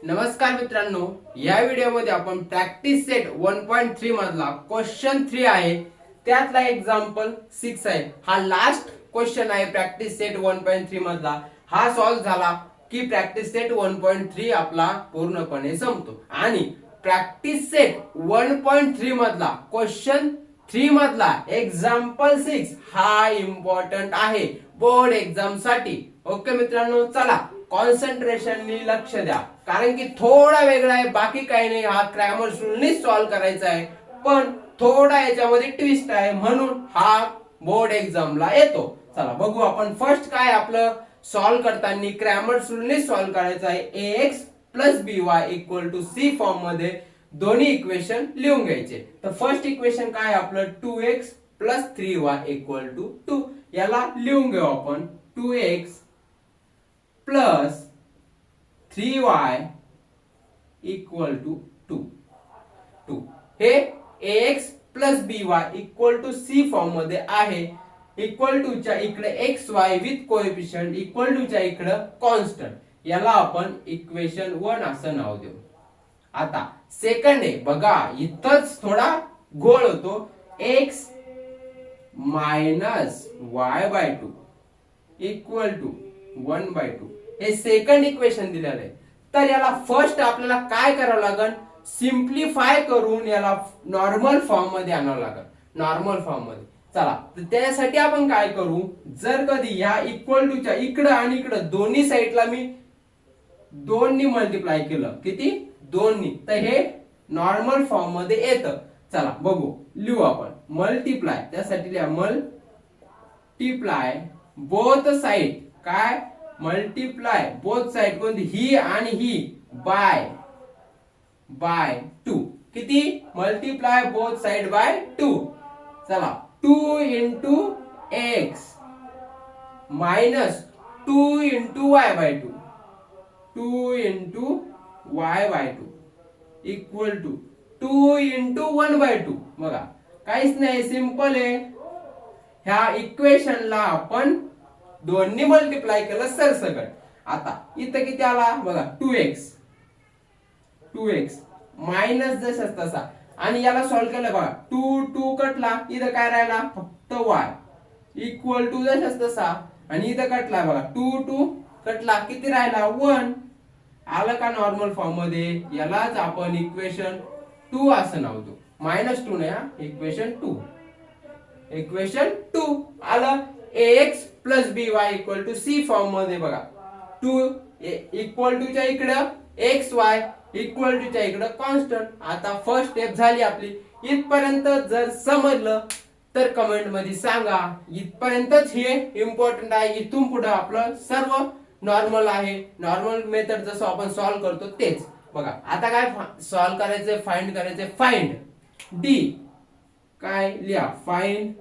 नमस्कार मित्रांनो, या व्हिडिओमध्ये आपण प्रॅक्टिस सेट 1.3 मधला क्वेश्चन 3 आहे, त्यातला एक्झाम्पल 6 आहे. हा लास्ट क्वेश्चन आहे प्रॅक्टिस सेट 1.3 मधला. हा सॉल्व्ह झाला की प्रॅक्टिस सेट 1.3 आपला पूर्णपणे संपतो. आणि प्रॅक्टिस सेट 1.3 मधला क्वेश्चन 3 मधला एक्झाम्पल 6 हा इम्पॉर्टंट आहे बोर्ड एक्झाम साठी. ओके मित्रांनो, चला कॉन्सन्ट्रेशननी लक्ष द्या, कारण की थोडा वेगळा आहे, बाकी काही नाही. हा ग्रामर रूलनी सॉल्व्ह करायचा आहे, पण थोडा याच्यामध्ये ट्विस्ट आहे, म्हणून हा बोर्ड एक्झामला येतो. चला बघू आपण फर्स्ट काय आपलं सॉल्व्ह करताना ग्रामर रूलनी सॉल्व्ह करायचं आहे. ax plus by equal to C form मध्ये दोन्ही इक्वेशन लिहून घ्यायचे. तर फर्स्ट इक्वेशन काय आपलं 2x plus 3y equal to 2. याला लिहून घेऊ आपण 2x plus 3y equal to 2. हे ax plus by equal to C form मध्ये आहे. इक्वल टू च्या इकडे X Y with coefficient, equal to च्या इकडे कॉन्स्टंट. याला आपण इक्वेशन 1 असं नाव देऊ. आता सेकंड आहे बघा, इथंच थोडा गोळ होतो. x minus y by 2 equal to 1/2 हे सेकंड इक्वेशन दिलेलं आहे. तर याला फर्स्ट आपल्याला काय करावं लागेल, सिम्प्लिफाय करून याला नॉर्मल फॉर्म मध्ये आणावं लागेल. नॉर्मल फॉर्म मध्ये चला, तर त्यासाठी आपण काय करू, जर कधी या इक्वल टू च्या इकडं आणि इकडं दोन्ही साईडला मी 2 नी मल्टिप्लाय केलं, किती 2 नी, तर हे नॉर्मल फॉर्म मध्ये येतं. चला बघू, लिहू आपण मल्टिप्लाय. त्यासाठी लिहा मल्टिप्लाय बोथ साइड. काय मल्टिप्लाय बोथ साइड कोणती, ही आणि ही, बाय 2. किती मल्टिप्लाय बोथ साइड बाय 2. चला 2 into x minus 2 into y by 2, 2 into y by 2 equal to 2 into 1/2. बघा काहीच नाही, सिंपल आहे. ह्या इक्वेशनला आपण दोन्ही मल्टिप्लाय केलं सरसकट. आता इथं किती आला बघा 2x मायनस जसाच तसा, आणि याला सॉल्व्ह केलं बघा 2 कटला, इथं काय राहिला फक्त y इक्वल टू जसाच तसा, आणि इथं कटला बघा 2 कटला, किती राहिला 1. आलं का नॉर्मल फॉर्म मध्ये. यालाच आपण इक्वेशन 2 असं नाव देऊ. -2 नाही, इक्वेशन 2 आलं. ax plus by equal to C form मध्ये बघा 2 इक्वल टू च्या इकडं एक्स वाय इक्वल टू च्या इकडं कॉन्स्टंट. आता फर्स्ट स्टेप झाली आपली. इथपर्यंत जर समजलं तर कमेंट मध्ये सांगा. इथपर्यंतच हे इम्पॉर्टंट आहे, इथून पुढे आपलं सर्व नॉर्मल आहे. नॉर्मल मेथड जसं आपण सॉल्व्ह करतो तेच. बघा आता काय सॉल्व्ह करायचंय, फाइंड करायचंय. फाइंड डी, काय लिहा find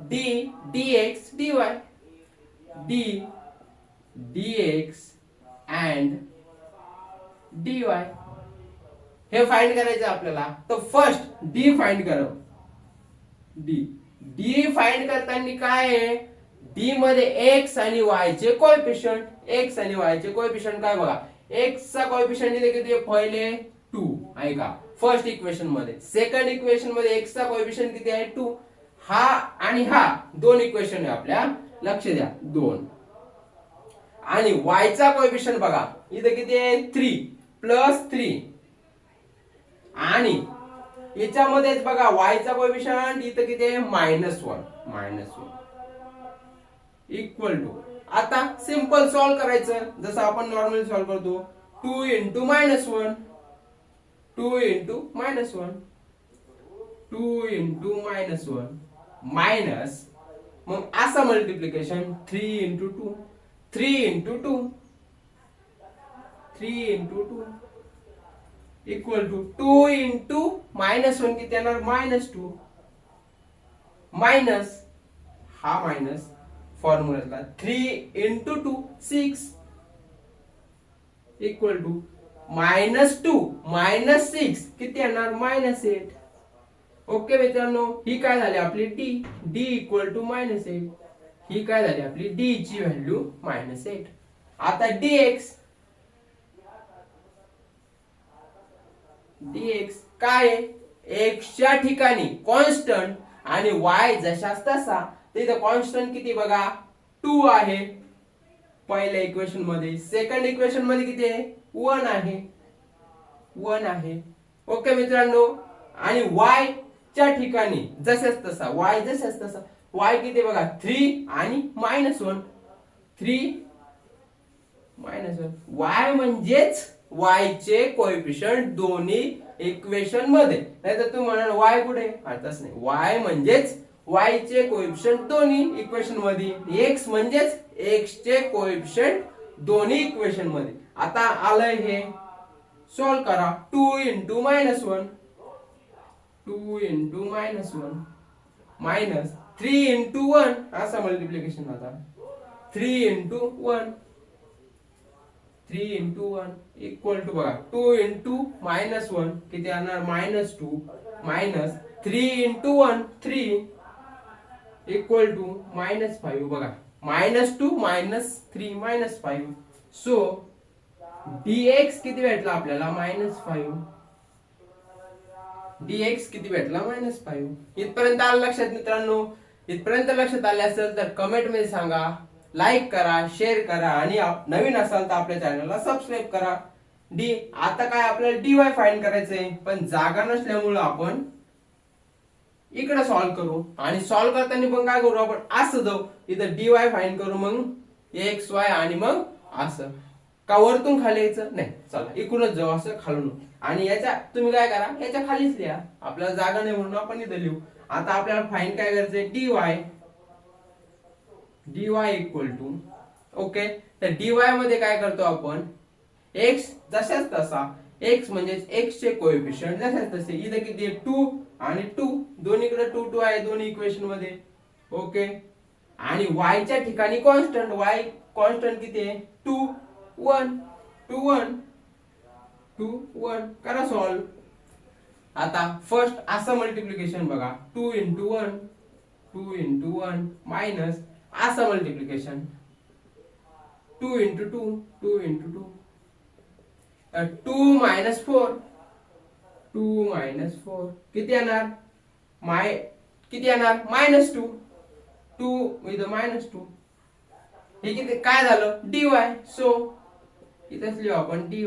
D dx dy, d dx and dy हे फाइंड करायचं आपल्याला. तर फर्स्ट डी फाइंड करू. डी फाइंड करताना काय आहे, डी मध्ये एक्स आणि वाय चे कोएफिशियंट. एक्स आणि वाय चे कोएफिशियंट काय बघा, एक्स चा कोएफिशियंट इथे किती, पहिले 2 आहे का फर्स्ट इक्वेशन मध्ये. सेकंड इक्वेशन मध्ये एक्स चा कोएफिशियंट किती आहे 2. हा आणि हा दोन इक्वेशन आहे आपल्या, लक्ष द्या 2. आणि y चा कोएफिशियंट बघा इथे किती आहे 3 प्लस 3, आणि याच्यामध्येच बघा y चा कोएफिशियंट इथे किती आहे -1 इक्वल टू. आता सिंपल सॉल्व्ह करायचं जसं आपण नॉर्मली सॉल्व्ह करतो. 2 इंटू -1, 2 इंटू -1, 2 इंटू -1 मायनस, मग असं multiplication 3 into 2, 3 into 2, 3 into 2 equal to 2 into -1 किती येणार -2, मायनस हा minus formula 3 into 2 6 equal to -2 -6 किती येणार -8. ओके मित्रांनो, ही काय झाली आपली डी इक्वल टू -8. ही काय झाली आपली डी ची व्हॅल्यू -8. आता dx dx काय आहे x च्या ठिकाणी कॉन्स्टंट आणि y जशाच तसा तिथे कॉन्स्टंट किती बघा 2 आहे पहिल्या इक्वेशन मध्ये. सेकंड इक्वेशन मध्ये किती आहे 1 आहे 1 आहे. ओके मित्रांनो. आणि y च्या ठिकाणी जशाच तसा y जशाच तसा y किती बघा 3 आणि -1 3 -1 y म्हणजेच y चे कोएफिशियंट दोन्ही इक्वेशन मध्ये. नाहीतर तू म्हणाल y कुठे अर्थच नाही. y म्हणजेच y चे कोएफिशियंट दोन्ही इक्वेशन मध्ये. x म्हणजेच x चे कोएफिशियंट दोन्ही इक्वेशन मध्ये. आता आलंय हे सॉल्व करा. 2 × -1 2 × -1 मायनस 3 × 1 असं मल्टिप्लिकेशन आता 3 × 1 3 × 1 इक्वल टू बघा 2 × -1 किती येणार -2 मायनस 3 × 1 3 इक्वल टू -5 बघा -2 -3 -5. सो dx किती भेटला आपल्याला -5 dx किती भेटला -5. इथपर्यंत आलं लक्षात मित्रांनो. इथपर्यंत लक्षात आले असेल तर कमेंट मध्ये सांगा. लाईक करा शेअर करा आणि नवीन असाल तर आपल्या चॅनलला सबस्क्राईब करा. आता काय आपल्याला dy फाइंड करायचंय पण जागा नसल्यामुळे आपण इकडे सॉल्व करू. आणि सॉल्व करताना पण काय करू आपण असं जाऊ इथं dy फाइंड करू मग x y आणि मग असं का वरतून खाली यायचं नाही. चला इकडूनच जाऊ असं खालून. आणि याच्या तुम्ही काय करा याच्या खालीच लिहा आपल्याला जागा नाही म्हणून आपण इथं लिहू. आता आपल्याला फाइंड काय करायचंय dy इक्वल टू ओके. तर dy मध्ये काय करतो आपण x जशाच तसा x म्हणजे x चे कोएफिशियंट जशाच तसे. इथं किती आहे 2 आणि 2 दोन्हीकडे 2 2 आहे दोन्ही इक्वेशन मध्ये. ओके. आणि y च्या ठिकाणी कॉन्स्टंट y कॉन्स्टंट किती आहे 2 1 2 1 2 1 करा सॉल्व. आता फर्स्ट असं मल्टिप्लिकेशन बघा 2 × 1 2 × 1 मायनस असं मल्टिप्लिकेशन 2 × 2 2 × 2 2 - 4 2 - 4 किती येणार किती येणार -2 2 इथं -2 हे किती काय झालं dy. सो इथेच लिहू आपण dy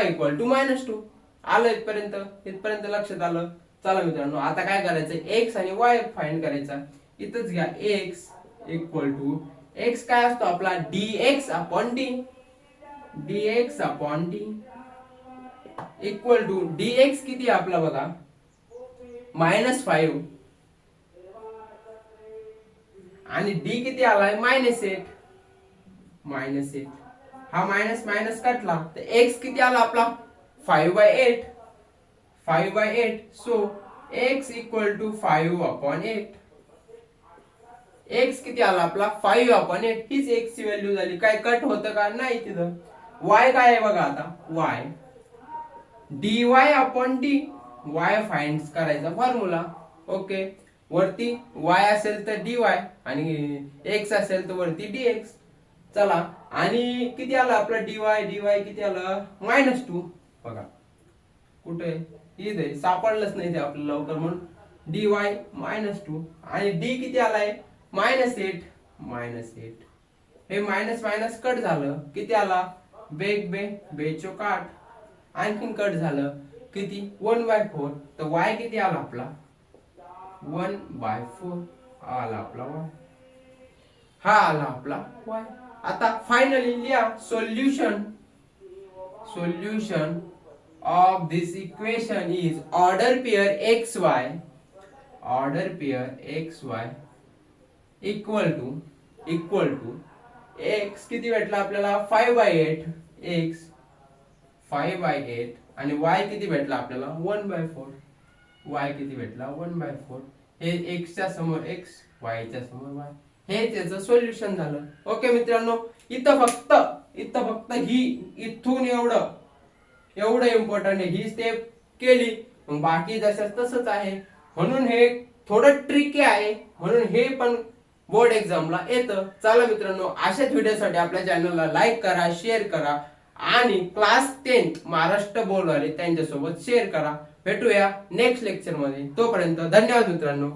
इक्वल टू -2 आलं. इथपर्यंत लक्षात आलं. चला मित्रांनो आता काय करायचं x आणि y फाइंड करायचा. इथंच घ्या x इक्वल टू x काय असतो आपला dx upon d equal to dx किती आपला बघा -5 आणि d किती आलाय -8 हा मायनस मायनस कटला तर x किती आला आपला 5/8 so x equal to 5/8. x किती आला आपला 5/8 हीच x ची व्हॅल्यू झाली. काय कट होतं का नाही तिथं. y काय आहे बघा आता y dy/d y फाइंड करायचा फॉर्म्युला. ओके. वरती y असेल तर dy आणि x असेल तर वरती dx. चला आणि किती आला आपला dy किती आला -2 बघा कुठे इथे सापडलंच नाही ते आपल्याला लवकर म्हणून dy -2 आणि d किती आलाय -8 हे मायनस मायनस कट झालं किती आला बेचोक 8 आणखीन कट झालं किती 1/4 तर y किती आला आपला 1/4 आला आपला y. हा आला आपला y. आता फायनली लिहा solution of this equation is order pair xy equal to x किती भेटला आपल्याला 5/8 x 5/8 आणि y किती भेटला आपल्याला 1/4 y किती भेटला 1/4. हे x च्या समोर x y च्या समोर y हे त्याचं सोल्युशन झालं. ओके मित्रांनो इथं फक्त ही इथून एवढं इम्पॉर्टंट आहे. ही स्टेप केली मग बाकी जसं तसंच आहे. म्हणून हे थोडं ट्रिकी आहे म्हणून हे पण बोर्ड एक्झामला येतं. चला मित्रांनो अशाच व्हिडिओसाठी आपल्या चॅनलला लाईक करा शेअर करा आणि क्लास 10 महाराष्ट्र बोर्ड वाले त्यांच्यासोबत शेअर करा. भेटूया नेक्स्ट लेक्चर मध्ये. तोपर्यंत धन्यवाद मित्रांनो.